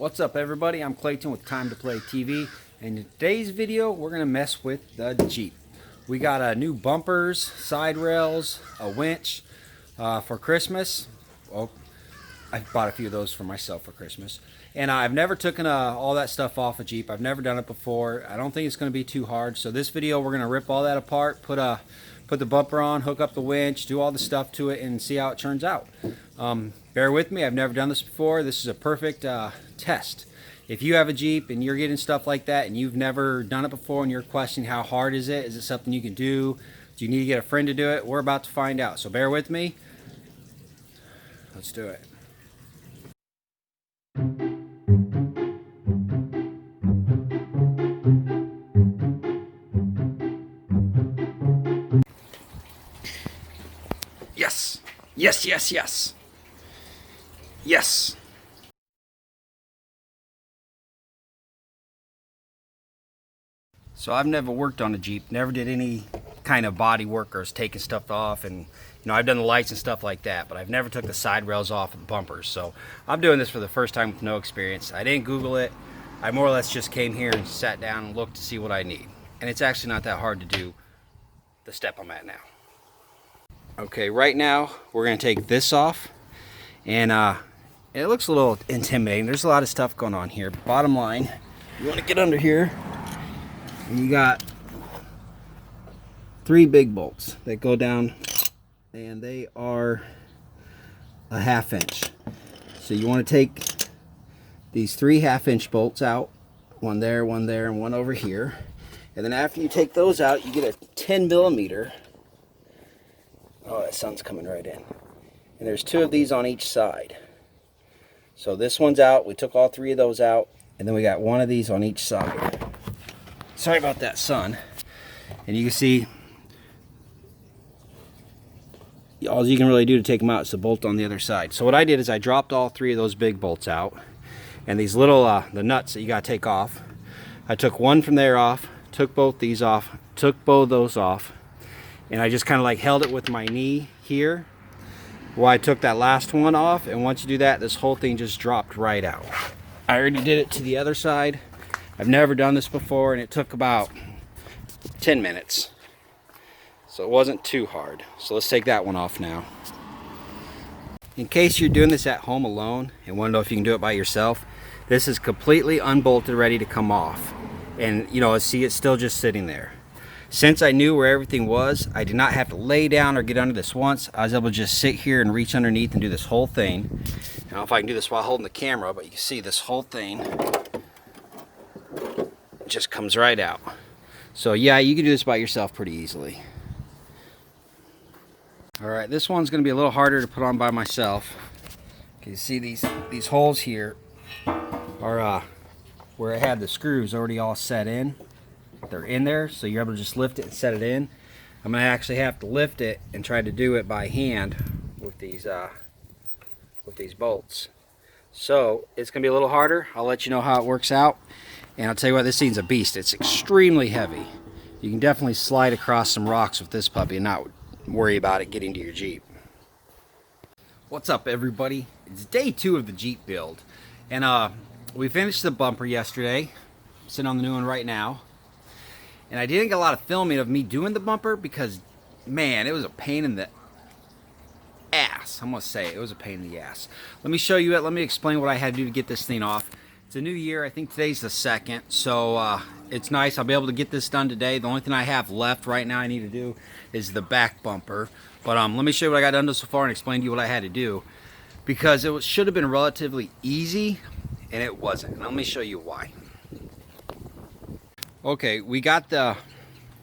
What's up everybody, I'm Clayton with Time to Play TV, and in today's video we're going to mess with the Jeep. We got new bumpers, side rails, a winch for Christmas. Well, I bought a few of those for myself for Christmas. And I've never taken all that stuff off a Jeep. I've never done it before. I don't think it's going to be too hard. So this video we're going to rip all that apart, put the bumper on, hook up the winch, do all the stuff to it, and see how it turns out. Bear with me, I've never done this before. This is a perfect test. If you have a Jeep and you're getting stuff like that and you've never done it before and you're questioning how hard is it something you can do? Do you need to get a friend to do it? We're about to find out. So bear with me. Let's do it. Yes. Yes, yes, yes. Yes. So I've never worked on a Jeep, never did any kind of body work or taking stuff off, and I've done the lights and stuff like that, but I've never took the side rails off of the bumpers. So I'm doing this for the first time with no experience. I didn't Google it. I more or less just came here and sat down and looked to see what I need. And it's actually not that hard to do the step I'm at now. Okay, right now we're gonna take this off, and it looks a little intimidating. There's a lot of stuff going on here. Bottom line, you want to get under here, and you got 3 big bolts that go down, and they are a 1/2 inch. So you want to take these 3 1/2 inch bolts out, one there, and one over here. And then after you take those out, you get a 10 millimeter. Oh, that sun's coming right in. And there's 2 of these on each side. So this one's out. We took all 3 of those out, and then we got 1 of these on each side. Sorry about that sun. And you can see all you can really do to take them out is the bolt on the other side. So what I did is I dropped all 3 of those big bolts out, and these little the nuts that you got to take off. I took 1 from there off, took both these off, took both those off, and I just kind of like held it with my knee here while I took that last one off. And once you do that, this whole thing just dropped right out. I already did it to the other side. I've never done this before, and it took about 10 minutes. So it wasn't too hard. So let's take that one off now. In case you're doing this at home alone and want to know if you can do it by yourself, this is completely unbolted, ready to come off. And see, it's still just sitting there. Since I knew where everything was, I did not have to lay down or get under this once. I was able to just sit here and reach underneath and do this whole thing. I don't know if I can do this while holding the camera, but you can see this whole thing just comes right out. So yeah, you can do this by yourself pretty easily. Alright, this one's going to be a little harder to put on by myself. You see these holes here are where I had the screws already all set in. They're in there, so you're able to just lift it and set it in. I'm going to actually have to lift it and try to do it by hand with these bolts. So it's going to be a little harder. I'll let you know how it works out. And I'll tell you what, this thing's a beast. It's extremely heavy. You can definitely slide across some rocks with this puppy and not worry about it getting to your Jeep. What's up everybody? It's day 2 of the Jeep build. And we finished the bumper yesterday. I'm sitting on the new one right now. And I didn't get a lot of filming of me doing the bumper because, man, it was a pain in the ass. I'm going to say it was a pain in the ass. Let me show you it. Let me explain what I had to do to get this thing off. It's a new year. I think today's the 2nd. So it's nice. I'll be able to get this done today. The only thing I have left right now I need to do is the back bumper. But let me show you what I got done so far and explain to you what I had to do. Because it should have been relatively easy, and it wasn't. And let me show you why. Okay, we got the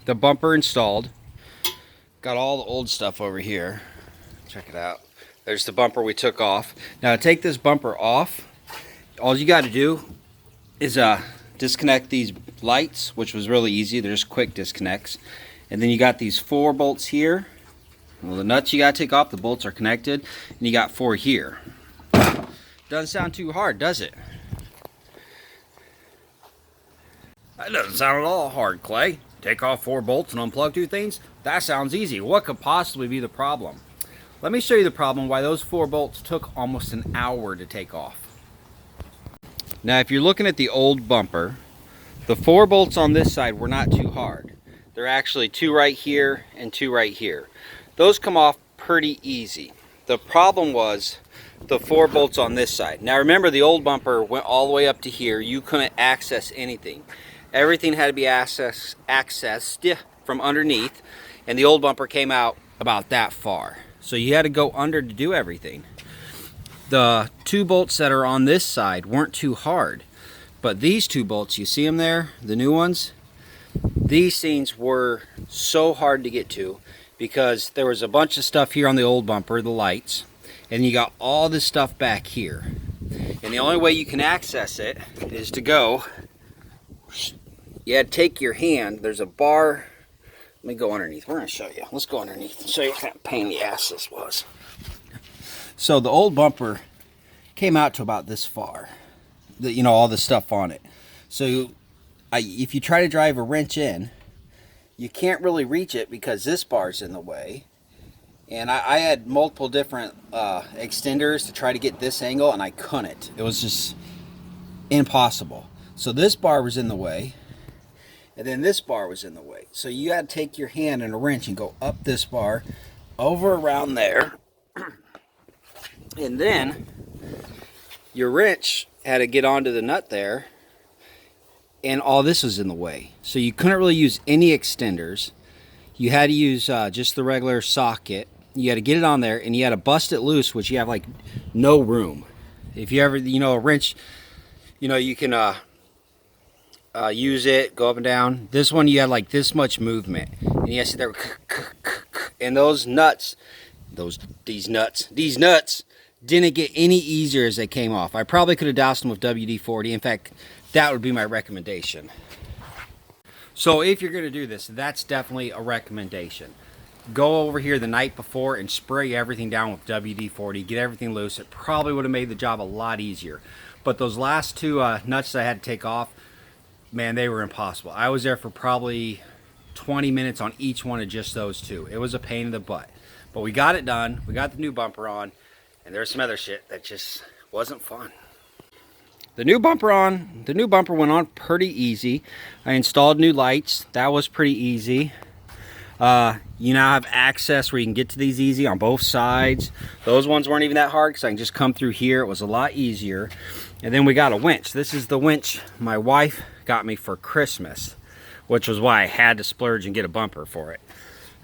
bumper installed. Got all the old stuff over here. Check it out. There's the bumper we took off. Now to take this bumper off, all you got to do is disconnect these lights, which was really easy. They're just quick disconnects. And then you got these 4 bolts here. Well, the nuts you got to take off, the bolts are connected. And you got 4 here. Doesn't sound too hard, does it? That doesn't sound at all hard, Clay. Take off 4 bolts and unplug 2 things? That sounds easy. What could possibly be the problem? Let me show you the problem why those 4 bolts took almost an hour to take off. Now if you're looking at the old bumper, the 4 bolts on this side were not too hard. They're actually 2 right here and 2 right here. Those come off pretty easy. The problem was the 4 bolts on this side. Now remember, the old bumper went all the way up to here. You couldn't access anything. Everything had to be accessed from underneath, and the old bumper came out about that far. So you had to go under to do everything. The 2 bolts that are on this side weren't too hard, but these 2 bolts, you see them there, the new ones, these things were so hard to get to because there was a bunch of stuff here on the old bumper, the lights, and you got all this stuff back here. And the only way you can access it is to go, you had to take your hand, there's a bar, let me go underneath, we're going to show you. Let's go underneath and show you what kind of pain in the ass this was. So the old bumper came out to about this far, you know, all the stuff on it. So if you try to drive a wrench in, you can't really reach it because this bar's in the way. And I had multiple different extenders to try to get this angle, and I couldn't. It was just impossible. So this bar was in the way, and then this bar was in the way. So you had to take your hand and a wrench and go up this bar, over around there, and then your wrench had to get onto the nut there, and all this was in the way. So you couldn't really use any extenders. You had to use just the regular socket. You had to get it on there, and you had to bust it loose, which you have like no room. If you ever, you know, a wrench, you know, you can use it, go up and down. This one, you had like this much movement, and you had to sit there, and those nuts, these nuts didn't get any easier as they came off. I probably could have doused them with WD-40. In fact, that would be my recommendation. So if you're going to do this, that's definitely a recommendation. Go over here the night before and spray everything down with WD-40. Get everything loose. It probably would have made the job a lot easier. But those last 2 nuts that I had to take off, man, they were impossible. I was there for probably 20 minutes on each one of just those 2. It was a pain in the butt. But we got it done. We got the new bumper on. And there's some other shit that just wasn't fun. The new bumper went on pretty easy. I installed new lights. That was pretty easy. You now have access where you can get to these easy on both sides. Those ones weren't even that hard because I can just come through here. It was a lot easier. And then we got a winch. This is the winch my wife got me for Christmas, which was why I had to splurge and get a bumper for it.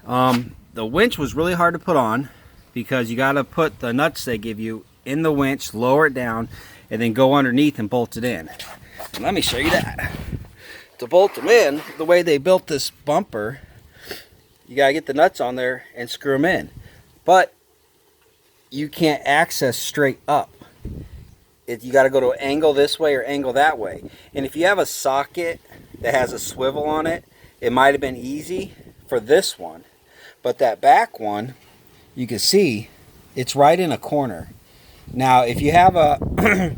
The winch was really hard to put on because you got to put the nuts they give you in the winch, lower it down, and then go underneath and bolt it in. And let me show you that. To bolt them in, the way they built this bumper, you got to get the nuts on there and screw them in. But you can't access straight up. You got to go to an angle this way or angle that way. And if you have a socket that has a swivel on it, it might have been easy for this one. But that back one, you can see it's right in a corner. Now if you have a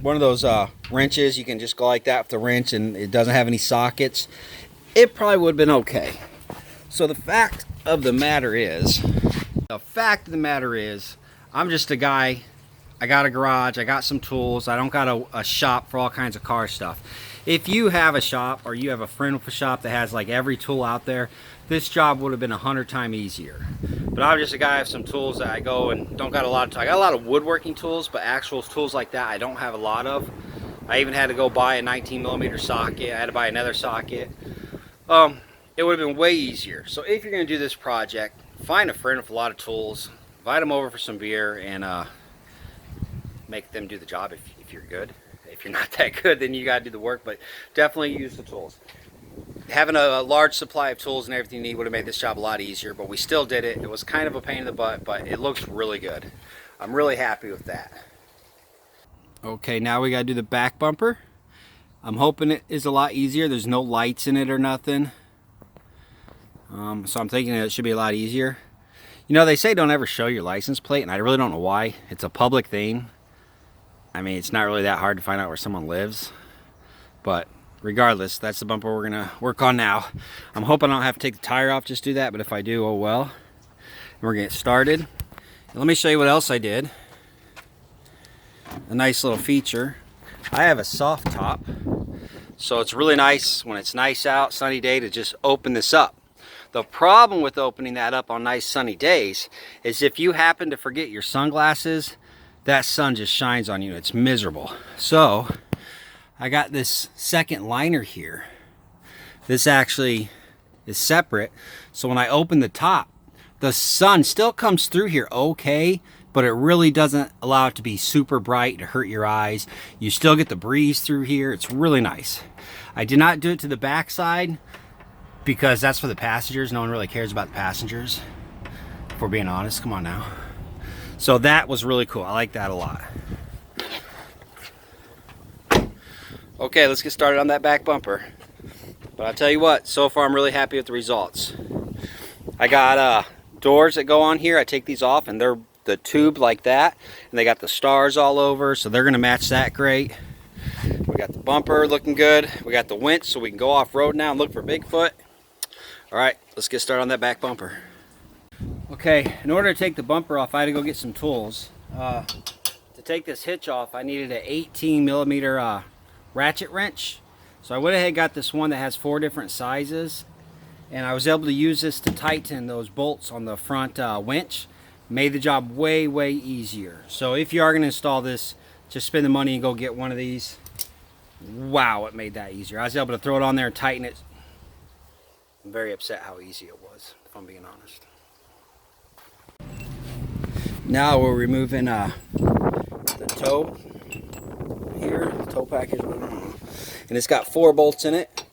one of those wrenches, you can just go like that with the wrench and it doesn't have any sockets, it probably would have been okay. So the fact of the matter is, I'm just a guy. I got a garage, I got some tools, I don't got a shop for all kinds of car stuff. If you have a shop or you have a friend with a shop that has like every tool out there, this job would have been 100 times easier. But I'm just a guy with some tools that I go and don't got a lot of. I got a lot of woodworking tools, but actual tools like that I don't have a lot of. I even had to go buy a 19mm socket. I had to buy another socket. It would have been way easier. So if you're going to do this project, find a friend with a lot of tools, invite them over for some beer, and make them do the job if you're good. If you're not that good, then you got to do the work, but definitely use the tools. Having a large supply of tools and everything you need would have made this job a lot easier, but we still did it. It was kind of a pain in the butt, but it looks really good. I'm really happy with that. Okay, now we got to do the back bumper. I'm hoping it is a lot easier. There's no lights in it or nothing. So I'm thinking it should be a lot easier. You know, they say don't ever show your license plate, and I really don't know why. It's a public thing. I mean, it's not really that hard to find out where someone lives. But regardless, that's the bumper we're going to work on now. I'm hoping I don't have to take the tire off just to do that, but if I do, oh well. And we're going to get started. And let me show you what else I did. A nice little feature. I have a soft top, so it's really nice when it's nice out, sunny day, to just open this up. The problem with opening that up on nice sunny days is if you happen to forget your sunglasses, that sun just shines on you. It's miserable. So I got this second liner here. This actually is separate, so when I open the top, the sun still comes through here okay, but it really doesn't allow it to be super bright to hurt your eyes. You still get the breeze through here. It's really nice. I did not do it to the back side because that's for the passengers. No one really cares about the passengers, if we're being honest. Come on now. So that was really cool. I like that a lot. Okay, let's get started on that back bumper. But I'll tell you what, so far I'm really happy with the results. I got doors that go on here. I take these off and they're the tube like that, and they got the stars all over, so they're gonna match that great. We got the bumper looking good. We got the winch so we can go off-road now and look for Bigfoot. All right, let's get started on that back bumper. Okay, in order to take the bumper off, I had to go get some tools. To take this hitch off, I needed an 18mm ratchet wrench. So I went ahead and got this one that has 4 different sizes, and I was able to use this to tighten those bolts on the front winch. Made the job way easier. So if you are going to install this, just spend the money and go get one of these. Wow, it made that easier. I was able to throw it on there and tighten it. I'm very upset how easy it was, if I'm being honest. Now we're removing the toe here, toe package, and it's got 4 bolts in it.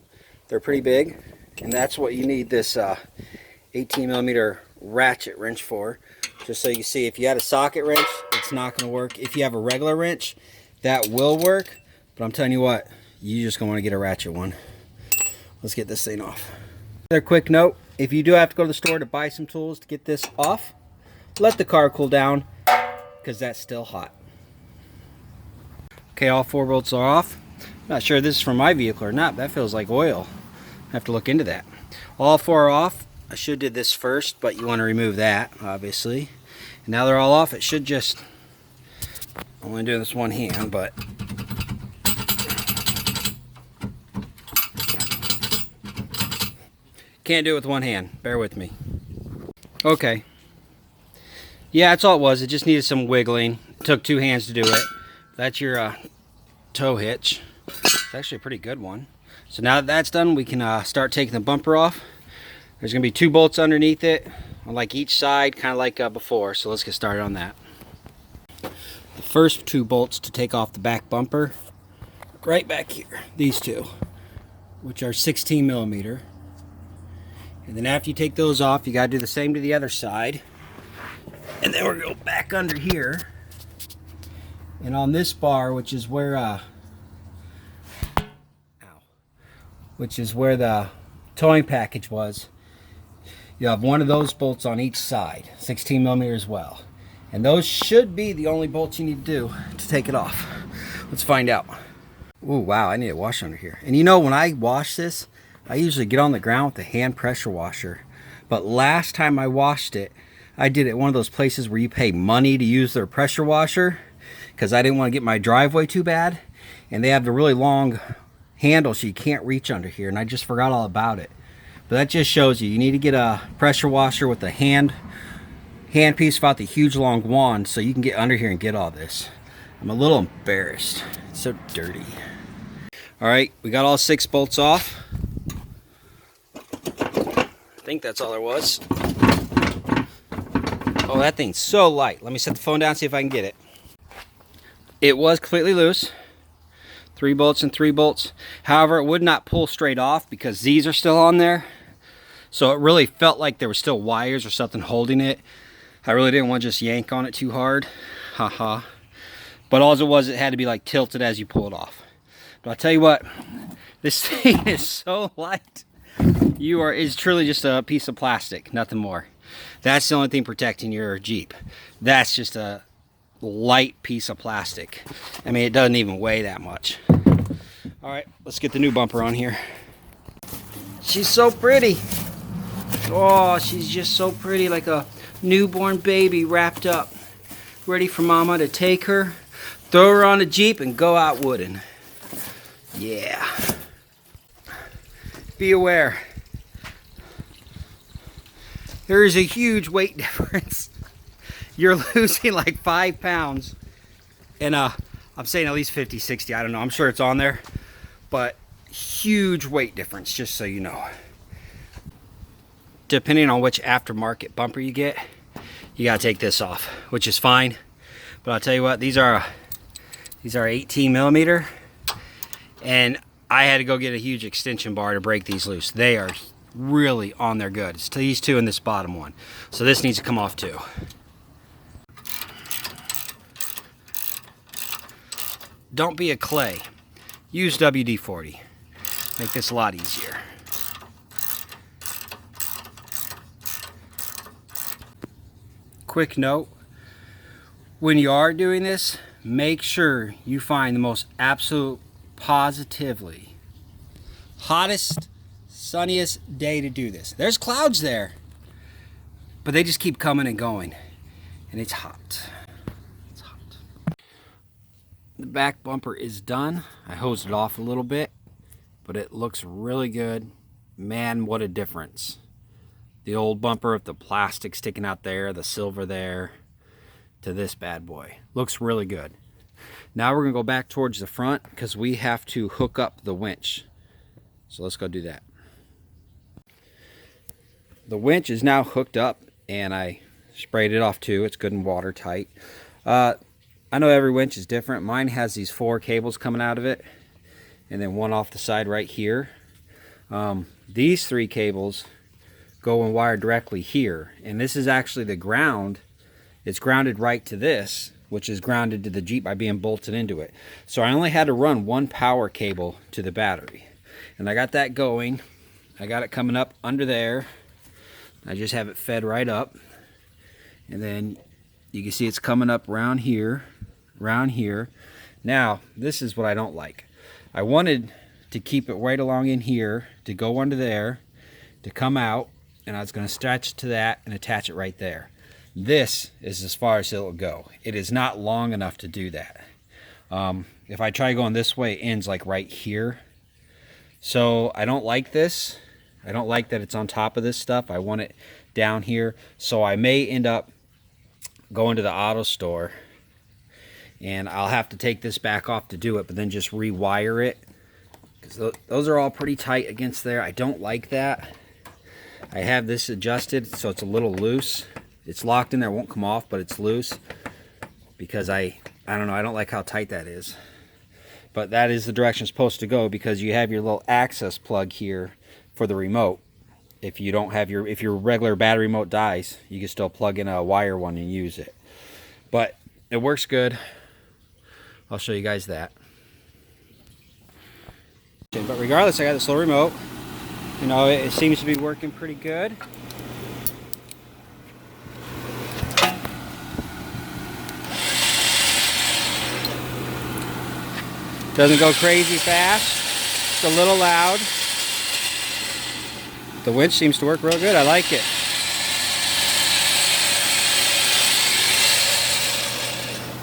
They're pretty big, and that's what you need this 18mm ratchet wrench for. Just so you see, if you had a socket wrench, it's not going to work. If you have a regular wrench, that will work. But I'm telling you what, you just going to want to get a ratchet one. Let's get this thing off. Another quick note, if you do have to go to the store to buy some tools to get this off, let the car cool down, because that's still hot. Okay, all 4 bolts are off. Not sure if this is from my vehicle or not. That feels like oil. I have to look into that. All 4 are off. I should have did this first, but you want to remove that, obviously. And now they're all off. It should just, I'm only doing this one hand, but can't do it with one hand. Bear with me. Okay. Yeah, that's all it was. It just needed some wiggling. It took 2 hands to do it. That's your tow hitch. It's actually a pretty good one. So now that that's done, we can start taking the bumper off. There's going to be 2 bolts underneath it, on like each side, kind of like before. So let's get started on that. The first 2 bolts to take off the back bumper, right back here. These 2, which are 16mm. And then after you take those off, you got to do the same to the other side. And then we're going to go back under here. And on this bar, which is where the towing package was, you have one of those bolts on each side, 16mm as well. And those should be the only bolts you need to do to take it off. Let's find out. Ooh, wow, I need a washer under here. And you know, when I wash this, I usually get on the ground with a hand pressure washer. But last time I washed it, I did it at one of those places where you pay money to use their pressure washer, because I didn't want to get my driveway too bad. And they have the really long handle so you can't reach under here, and I just forgot all about it. But that just shows you need to get a pressure washer with a hand piece without the huge long wand so you can get under here and get all this. I'm a little embarrassed. It's so dirty. All right, we got all 6 bolts off. I think that's all there was. Oh, that thing's so light. Let me set the phone down, see if I can get it. It was completely loose. 3 bolts and 3 bolts. However, it would not pull straight off because these are still on there. So it really felt like there were still wires or something holding it. I really didn't want to just yank on it too hard. Haha. But all it was, it had to be like tilted as you pull it off. But I'll tell you what, this thing is so light. It's truly just a piece of plastic, nothing more. That's the only thing protecting your Jeep. That's just a light piece of plastic. I mean, it doesn't even weigh that much. All right, let's get the new bumper on here. She's so pretty. Oh, she's just so pretty, like a newborn baby wrapped up, ready for mama to take her, throw her on the Jeep and go out wooding. Yeah. Be aware. There is a huge weight difference. You're losing like 5 pounds. And I'm saying at least 50, 60, I don't know. I'm sure it's on there. But huge weight difference, just so you know. Depending on which aftermarket bumper you get, you gotta take this off, which is fine. But I'll tell you what, these are 18 millimeter, and I had to go get a huge extension bar to break these loose. They are really on there good. It's these two and this bottom one. So this needs to come off too. Don't be a clay. Use WD-40. Make this a lot easier. Quick note, when you are doing this, make sure you find the most absolute positively hottest, sunniest day to do this. There's clouds there, but they just keep coming and going, and it's hot. It's hot. The back bumper is done. I hosed it off a little bit, but it looks really good. Man, what a difference. The old bumper with the plastic sticking out there, the silver there, to this bad boy. Looks really good. Now we're gonna go back towards the front because we have to hook up the winch. So let's go do that. The winch is now hooked up and I sprayed it off too. It's good and watertight. I know every winch is different. Mine has these 4 cables coming out of it and then one off the side right here. These 3 cables go and wire directly here, and this is actually the ground. It's grounded right to this, which is grounded to the Jeep by being bolted into it. So I only had to run 1 power cable to the battery, and I got that going. I got it coming up under there. I just have it fed right up, and then you can see it's coming up around here, around here. Now this is what I don't like. I wanted to keep it right along in here to go under there to come out, and I was going to stretch to that and attach it right there. This is as far as it'll go. It is not long enough to do that. If I try going this way, it ends like right here. So I don't like this. I don't like that it's on top of this stuff. I want it down here. So I may end up going to the auto store, and I'll have to take this back off to do it, but then just rewire it, because those are all pretty tight against there. I don't like that. I have this adjusted so it's a little loose. It's locked in there, it won't come off, but it's loose because I don't know, I don't like how tight that is. But that is the direction it's supposed to go, because you have your little access plug here for the remote. If you don't have if your regular battery remote dies, you can still plug in a wire one and use it. But it works good. I'll show you guys that. But regardless, I got this little remote. You know, it seems to be working pretty good. Doesn't go crazy fast. It's a little loud. The winch seems to work real good. I like it.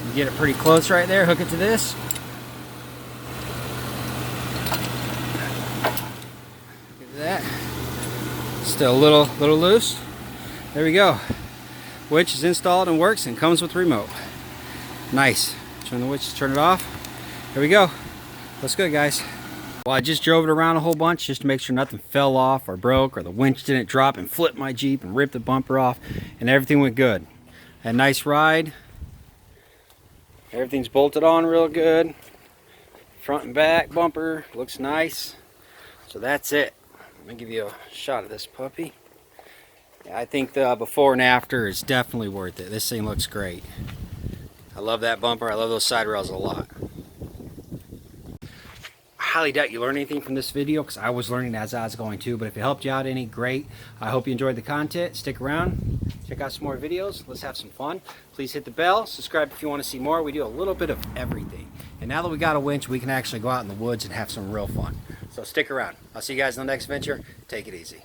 You get it pretty close right there. Hook it to this. That still a little loose. There we go. Winch is installed and works and comes with remote. Nice. Turn the winch, turn it off. There we go. Looks good, guys. Well, I just drove it around a whole bunch just to make sure nothing fell off or broke, or the winch didn't drop and flip my Jeep and rip the bumper off, and everything went good. Had a nice ride. Everything's bolted on real good. Front and back bumper looks nice. So that's it. Let me give you a shot of this puppy. Yeah, I think the before and after is definitely worth it. This thing looks great. I love that bumper. I love those side rails a lot. I highly doubt you learned anything from this video, because I was learning as I was going too. But if it helped you out any, great. I hope you enjoyed the content. Stick around. Check out some more videos. Let's have some fun. Please hit the bell. Subscribe if you want to see more. We do a little bit of everything. And now that we got a winch, we can actually go out in the woods and have some real fun. So stick around. I'll see you guys in the next venture. Take it easy.